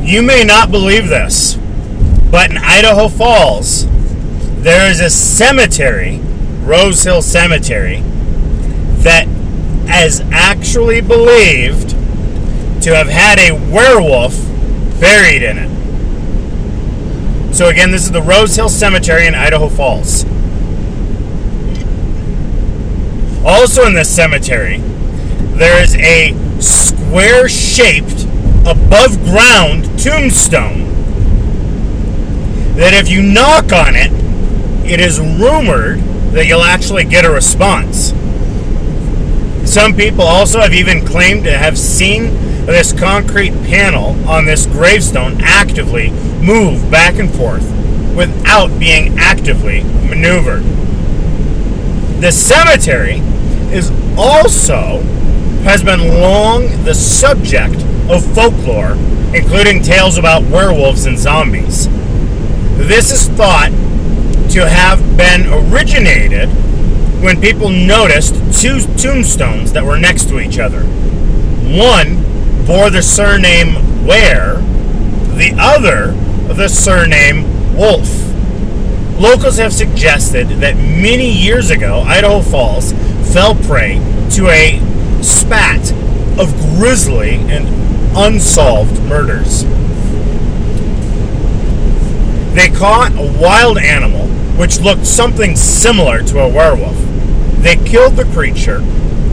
You may not believe this, but in Idaho Falls, there is a cemetery, Rose Hill Cemetery, that is actually believed to have had a werewolf buried in it. So again, this is the Rose Hill Cemetery in Idaho Falls. Also in this cemetery, there is a square-shaped, above-ground tombstone that if you knock on it, it is rumored that you'll actually get a response. Some people also have even claimed to have seen this concrete panel on this gravestone actively move back and forth without being actively maneuvered. The cemetery has been long the subject of folklore, including tales about werewolves and zombies. This is thought to have been originated when people noticed two tombstones that were next to each other. One bore the surname Ware, the other the surname Wolf. Locals have suggested that many years ago, Idaho Falls fell prey to a spat of grisly and unsolved murders. They caught a wild animal which looked something similar to a werewolf. They killed the creature,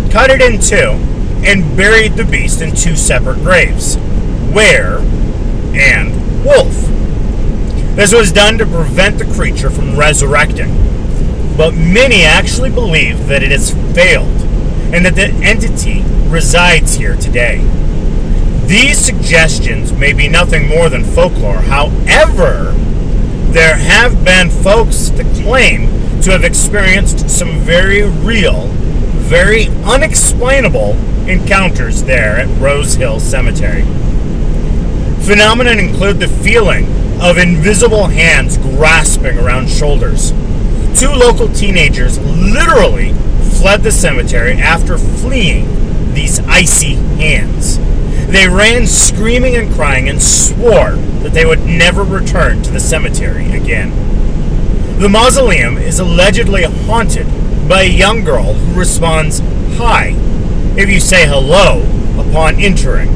cut it in two, and buried the beast in two separate graves, Ware and Wolf. This was done to prevent the creature from resurrecting, but many actually believe that it has failed and that the entity resides here today. These suggestions may be nothing more than folklore. However, there have been folks that claim to have experienced some very real, very unexplainable encounters there at Rose Hill Cemetery. Phenomena include the feeling of invisible hands grasping around shoulders. Two local teenagers literally fled the cemetery after fleeing these icy hands. They ran screaming and crying and swore that they would never return to the cemetery again. The mausoleum is allegedly haunted by a young girl who responds, "Hi," if you say hello upon entering.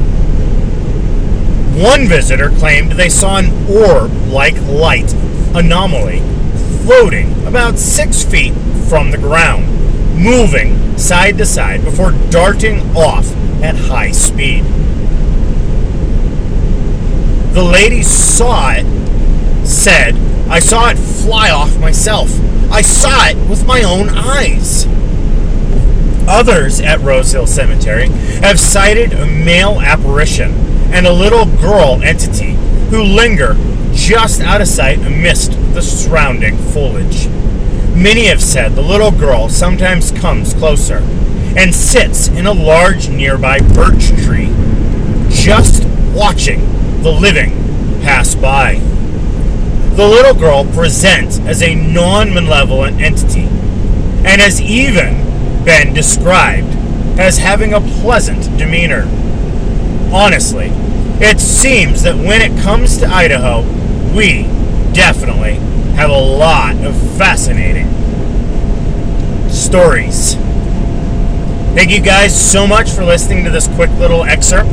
One visitor claimed they saw an orb-like light anomaly floating about 6 feet from the ground, moving side to side before darting off at high speed. The lady saw it, said, "I saw it fly off myself. I saw it with my own eyes." Others at Rose Hill Cemetery have cited a male apparition and a little girl entity who linger just out of sight amidst the surrounding foliage. Many have said the little girl sometimes comes closer and sits in a large nearby birch tree, just watching the living pass by. The little girl presents as a non-malevolent entity and has even been described as having a pleasant demeanor. Honestly, it seems that when it comes to Idaho, we definitely have a lot of fascinating stories. Thank you guys so much for listening to this quick little excerpt.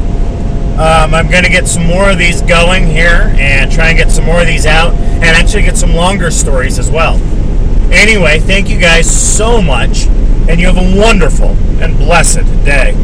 I'm going to get some more of these going here and try and get some more of these out and actually get some longer stories as well. Anyway, thank you guys so much, and you have a wonderful and blessed day.